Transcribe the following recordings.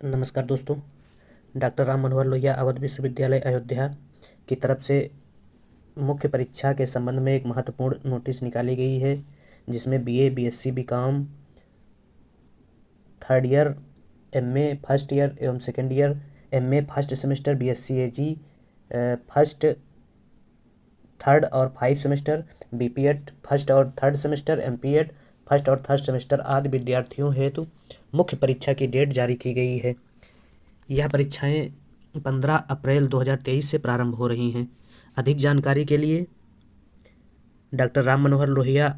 नमस्कार दोस्तों। डॉक्टर राम मनोहर लोहिया अवध विश्वविद्यालय अयोध्या की तरफ से मुख्य परीक्षा के संबंध में एक महत्वपूर्ण नोटिस निकाली गई है, जिसमें BA, BSc, BCom third year, MA first year एवं second year, MA first semester, BSc AG first, third और फाइव सेमेस्टर, बीपीएड फर्स्ट और थर्ड सेमेस्टर, एमपीएड फर्स्ट और थर्ड सेमेस्टर आदि विद्यार्थियों हेतु मुख्य परीक्षा की डेट जारी की गई है। यह परीक्षाएं 15 अप्रैल 2023 से प्रारंभ हो रही हैं। अधिक जानकारी के लिए डॉक्टर राम मनोहर लोहिया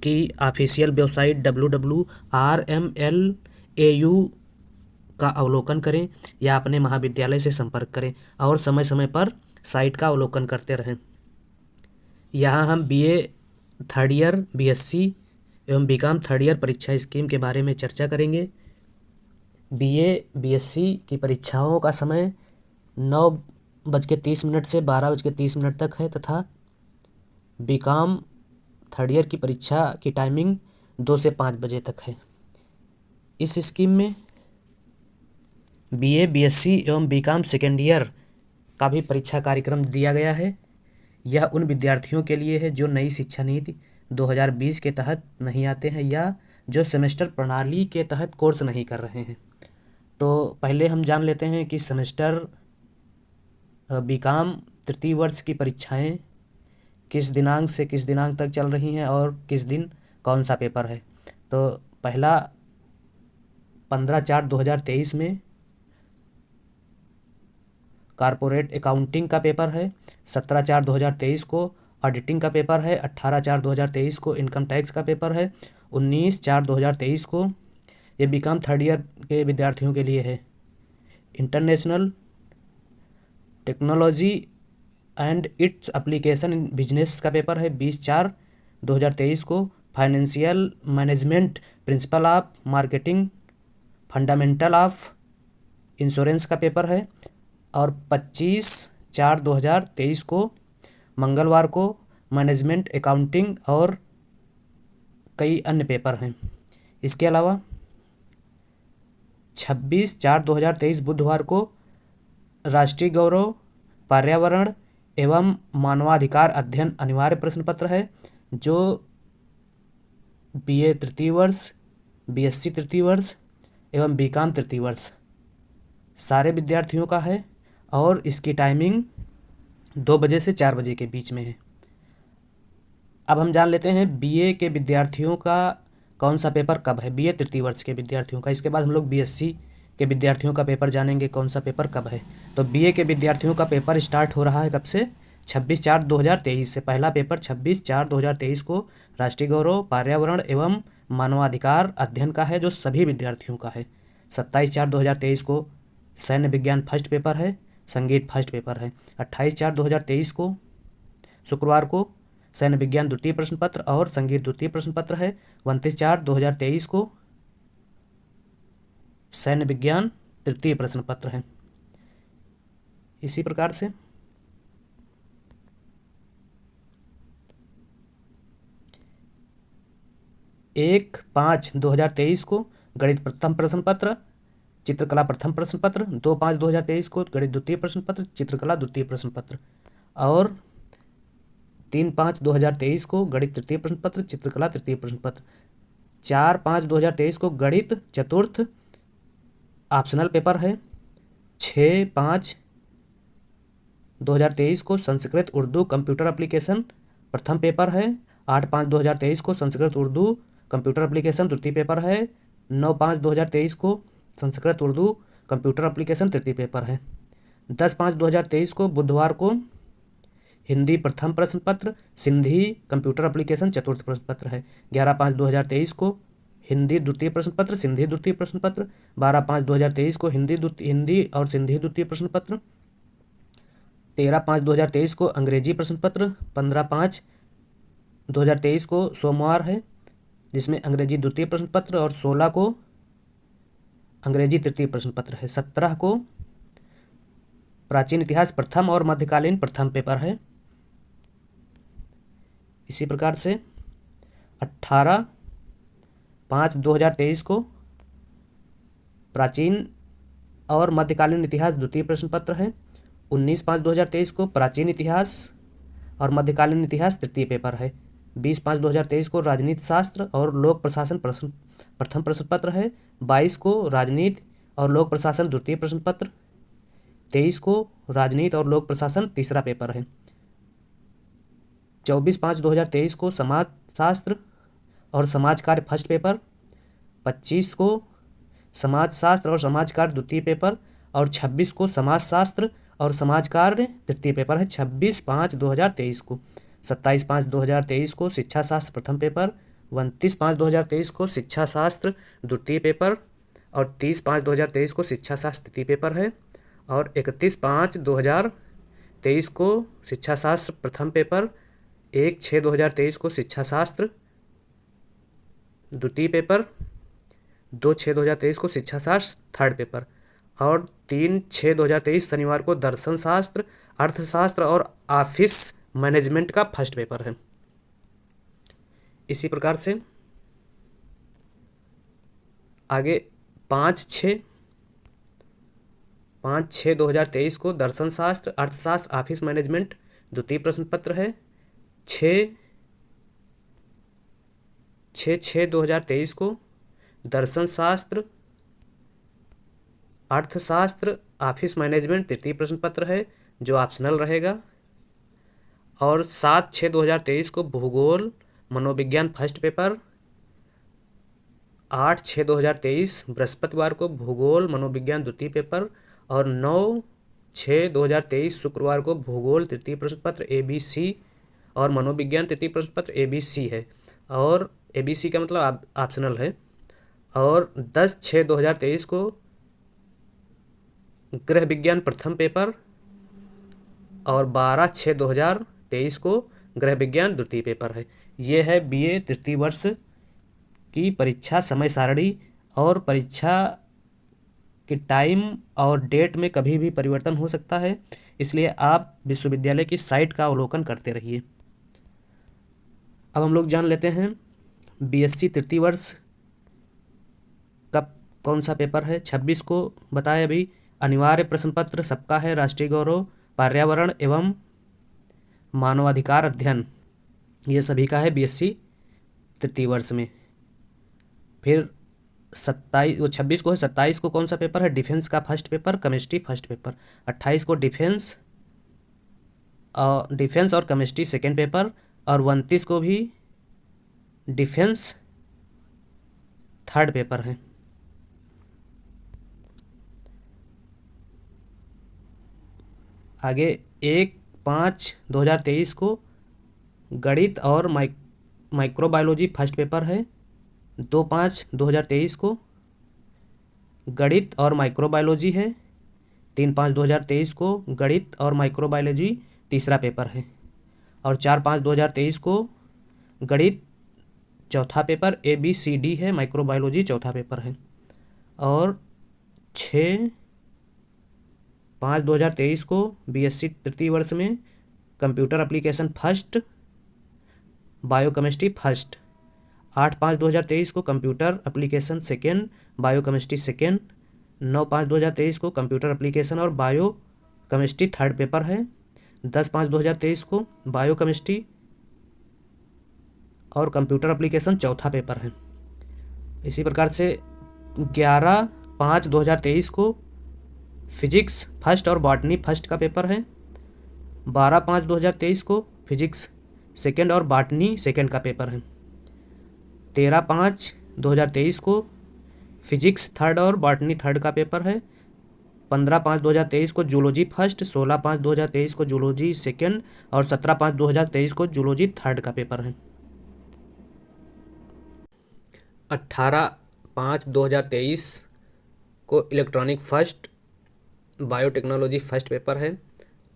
की ऑफिशियल वेबसाइट www.rmlau का अवलोकन करें या अपने महाविद्यालय से संपर्क करें और समय समय पर साइट का अवलोकन करते रहें। यहाँ हम बीए थर्ड ईयर, बीएससी एवं बीकॉम थर्ड ईयर परीक्षा स्कीम के बारे में चर्चा करेंगे। बीए, बीएससी की परीक्षाओं का समय 9:30 से 12:30 तक है तथा बीकॉम थर्ड ईयर की परीक्षा की टाइमिंग 2 से 5 बजे तक है। इस स्कीम में बीए, बीएससी एवं बीकॉम सेकेंड ईयर का भी परीक्षा कार्यक्रम दिया गया है। यह उन विद्यार्थियों के लिए है जो नई शिक्षा नीति 2020 के तहत नहीं आते हैं या जो सेमेस्टर प्रणाली के तहत कोर्स नहीं कर रहे हैं। तो पहले हम जान लेते हैं कि सेमेस्टर बीकॉम तृतीय वर्ष की परीक्षाएं किस दिनांक से किस दिनांक तक चल रही हैं और किस दिन कौन सा पेपर है। तो पहला 15/4/2023 में कॉरपोरेट अकाउंटिंग का पेपर है, 17/4/2023 को ऑडिटिंग का पेपर है, 18/4/2023 को इनकम टैक्स का पेपर है, 19/4/2023 को ये बीकॉम थर्ड ईयर के विद्यार्थियों के लिए है। International technology and its application in business का पेपर है 20/4/2023 को। Financial management, principle of marketing, fundamental of insurance का पेपर है। और 25/4/2023 को मंगलवार को मैनेजमेंट अकाउंटिंग और कई अन्य पेपर हैं। इसके अलावा 26/4/2023 बुधवार को राष्ट्रीय गौरव, पर्यावरण एवं मानवाधिकार अध्ययन अनिवार्य प्रश्न पत्र है, जो बीए तृतीय वर्ष, बीएससी तृतीय वर्ष एवं बीकॉम तृतीय वर्ष सारे विद्यार्थियों का है और इसकी टाइमिंग 2 बजे से 4 बजे के बीच में है। अब हम जान लेते हैं बीए के विद्यार्थियों का कौन सा पेपर कब है, बीए तृतीय वर्ष के विद्यार्थियों का। इसके बाद हम लोग बीएससी के विद्यार्थियों का पेपर जानेंगे कौन सा पेपर कब है। तो बीए के विद्यार्थियों का पेपर स्टार्ट हो रहा है कब से, 26/4/2023 से। पहला पेपर 26/4/2023 को राष्ट्रीय गौरव, पर्यावरण एवं मानवाधिकार अध्ययन का है, जो सभी विद्यार्थियों का है। 27/4/2023 को सैन्य विज्ञान फर्स्ट पेपर है, संगीत फर्स्ट पेपर है। 28/4/2023 को शुक्रवार को सैन्य विज्ञान द्वितीय प्रश्न पत्र और संगीत द्वितीय प्रश्न पत्र है। 29/4/2023 को सैन्य विज्ञान तृतीय प्रश्न पत्र है। इसी प्रकार से 1/5/2023 को गणित प्रथम प्रश्न पत्र, चित्रकला प्रथम प्रश्न पत्र। 2/5/2023 को गणित द्वितीय प्रश्न पत्र, चित्रकला द्वितीय प्रश्न पत्र। और 3/5/2023 को गणित तृतीय प्रश्न पत्र, चित्रकला तृतीय प्रश्न पत्र। 4/5/2023 को गणित चतुर्थ ऑप्शनल पेपर है। 6/5/2023 को संस्कृत उर्दू कंप्यूटर एप्लीकेशन प्रथम पेपर है। 8/5/2023 को संस्कृत उर्दू कंप्यूटर एप्लीकेशन द्वितीय पेपर है। 9/5/2023 को संस्कृत उर्दू कंप्यूटर एप्लीकेशन तृतीय पेपर है। 10/5/2023 को बुधवार को हिंदी प्रथम प्रश्न पत्र, सिंधी कंप्यूटर एप्लीकेशन चतुर्थ प्रश्न पत्र है। 11/5/2023 को हिंदी द्वितीय प्रश्न पत्र, सिंधी द्वितीय प्रश्न पत्र। 12/5/2023 को हिंदी और सिंधी द्वितीय प्रश्न पत्र। 13/5/2023 को अंग्रेजी प्रश्न पत्र। 15/5/2023 को सोमवार है, जिसमें अंग्रेजी द्वितीय प्रश्न पत्र, और 16 को अंग्रेजी तृतीय प्रश्न पत्र है। 17 को प्राचीन इतिहास प्रथम और मध्यकालीन प्रथम पेपर है। इसी प्रकार से 18/5/2023 को प्राचीन और मध्यकालीन इतिहास द्वितीय प्रश्न पत्र है। 19/5/2023 को प्राचीन इतिहास और मध्यकालीन इतिहास तृतीय पेपर है। 20/5/2023 को राजनीति शास्त्र और लोक प्रशासन प्रथम प्रश्न पत्र है। 22 को राजनीति और लोक प्रशासन द्वितीय प्रश्न पत्र। 23 को राजनीति और लोक प्रशासन तीसरा पेपर है। 24/5/2023 को समाज शास्त्र और समाज कार्य फर्स्ट पेपर। 25 को समाज शास्त्र और समाज कार्य द्वितीय पेपर और 26 को समाज शास्त्र और समाज कार्य तृतीय पेपर है 26/5/2023 को। 27/5/2023 को शिक्षा शास्त्र प्रथम पेपर। 29/5/2023 को शिक्षा शास्त्र द्वितीय पेपर और 30/5/2023 को शिक्षा शास्त्र तृतीय पेपर है और 31/5/2023 को शिक्षा शास्त्र प्रथम पेपर। 1/6/2023 को शिक्षा शास्त्र द्वितीय पेपर। 2/6/2023 को शिक्षा शास्त्र थर्ड पेपर और 3/6/2023 शनिवार को दर्शन शास्त्र, अर्थशास्त्र और ऑफिस मैनेजमेंट का फर्स्ट पेपर है। इसी प्रकार से आगे 5/6/2023 को दर्शन शास्त्र, अर्थशास्त्र, ऑफिस मैनेजमेंट द्वितीय प्रश्न पत्र है। 6/6/2023 को दर्शन शास्त्र, अर्थशास्त्र, ऑफिस मैनेजमेंट तृतीय प्रश्न पत्र है जो ऑप्शनल रहेगा। और 7/6/2023 को भूगोल मनोविज्ञान फर्स्ट पेपर। 8/6/2023 बृहस्पतिवार को भूगोल मनोविज्ञान द्वितीय पेपर और 9/6/2023 शुक्रवार को भूगोल तृतीय प्रश्न पत्र ABC और मनोविज्ञान तृतीय प्रश्न पत्र ABC है और ABC का मतलब ऑप्शनल है। और 10/6/2023 को गृह विज्ञान प्रथम पेपर और 12/6/2023 को गृह विज्ञान द्वितीय पेपर है। ये है BA तृतीय वर्ष की परीक्षा समय सारणी और परीक्षा के टाइम और डेट में कभी भी परिवर्तन हो सकता है, इसलिए आप विश्वविद्यालय की साइट का अवलोकन करते रहिए। अब हम लोग जान लेते हैं BSc तृतीय वर्ष का कौन सा पेपर है। 26 को बताया अभी। अनिवार्य प्रश्न पत्र सबका है, राष्ट्रीय गौरव, पर्यावरण एवं मानवाधिकार अध्ययन, ये सभी का है BSc तृतीय वर्ष में। फिर 26 को है। 27 को कौन सा पेपर है? डिफेंस का first paper, chemistry first paper. 28 को डिफेंस और केमिस्ट्री सेकेंड पेपर और 29 को भी डिफेंस थर्ड पेपर है। आगे 1/5/2023 को गणित और माइक्रोबायोलॉजी फर्स्ट पेपर है। 2/5/2023 को गणित और माइक्रोबायोलॉजी है। 3/5/2023 को गणित और माइक्रोबायोलॉजी तीसरा पेपर है और 4/5/2023 को गणित चौथा पेपर ABCD है, माइक्रोबायोलॉजी चौथा पेपर है। और 6/5/2023 को BSc तृतीय वर्ष में computer application first, biochemistry first. 8/5/2023 को computer application second, biochemistry second. 9/5/2023 को कंप्यूटर एप्लीकेशन और बायोकेमिस्ट्री थर्ड पेपर है। 10/5/2023 को बायोकेमिस्ट्री और कंप्यूटर एप्लीकेशन चौथा पेपर है। इसी प्रकार से 11/5/2023 को फिजिक्स फर्स्ट और बॉटनी फर्स्ट का पेपर है। 12/5/2023 को फिजिक्स सेकेंड और बॉटनी सेकेंड का पेपर है। 13/5/2023 को फिजिक्स थर्ड और बॉटनी थर्ड का पेपर है। 15/5/2023 को जूलॉजी फर्स्ट, 16/5/2023 को जूलॉजी सेकेंड और 17/5/2023 को जूलॉजी थर्ड का पेपर है। 18/5/2023 को electronic first, biotechnology first paper है।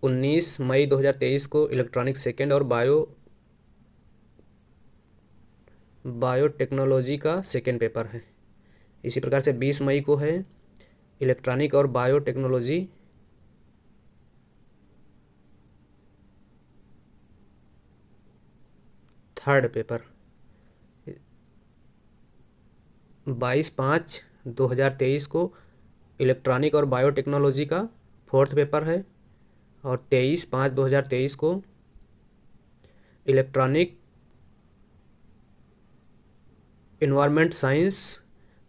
19 मई 2023 को इलेक्ट्रॉनिक सेकेंड और बायोटेक्नोलॉजी का सेकेंड पेपर है। इसी प्रकार से 20 मई को है इलेक्ट्रॉनिक और बायोटेक्नोलॉजी थर्ड पेपर। 22/5/2023 को इलेक्ट्रॉनिक और बायोटेक्नोलॉजी का 4th पेपर है। और 23/5/2023 को इलेक्ट्रॉनिक इन्वायरमेंट साइंस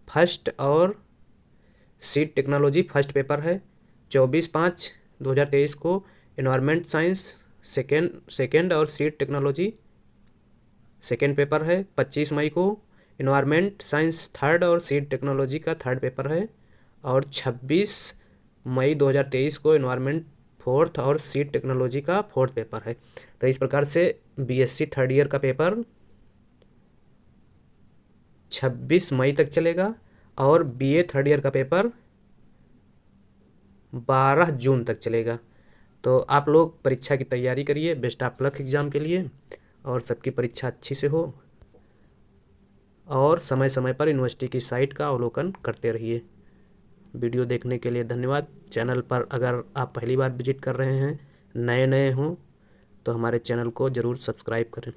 फर्स्ट और सीड टेक्नोलॉजी फर्स्ट पेपर है। 24/5/2023 को इन्वायरमेंट साइंस सेकेंड और सीड टेक्नोलॉजी सेकेंड पेपर है। 25 मई को इन्वायरमेंट साइंस थर्ड और सीड टेक्नोलॉजी का थर्ड पेपर है। और 26 मई 2023 को इन्वायरमेंट फोर्थ और सीड टेक्नोलॉजी का फोर्थ पेपर है। तो इस प्रकार से बीएससी थर्ड ईयर का पेपर 26 मई तक चलेगा और बीए थर्ड ईयर का पेपर 12 जून तक चलेगा। तो आप लोग परीक्षा की तैयारी करिए, बेस्ट ऑफ लक एग्ज़ाम के लिए, और सबकी परीक्षा अच्छी से हो। और समय समय पर यूनिवर्सिटी की साइट का अवलोकन करते रहिए। वीडियो देखने के लिए धन्यवाद। चैनल पर अगर आप पहली बार विजिट कर रहे हैं, नए हों, तो हमारे चैनल को ज़रूर सब्सक्राइब करें।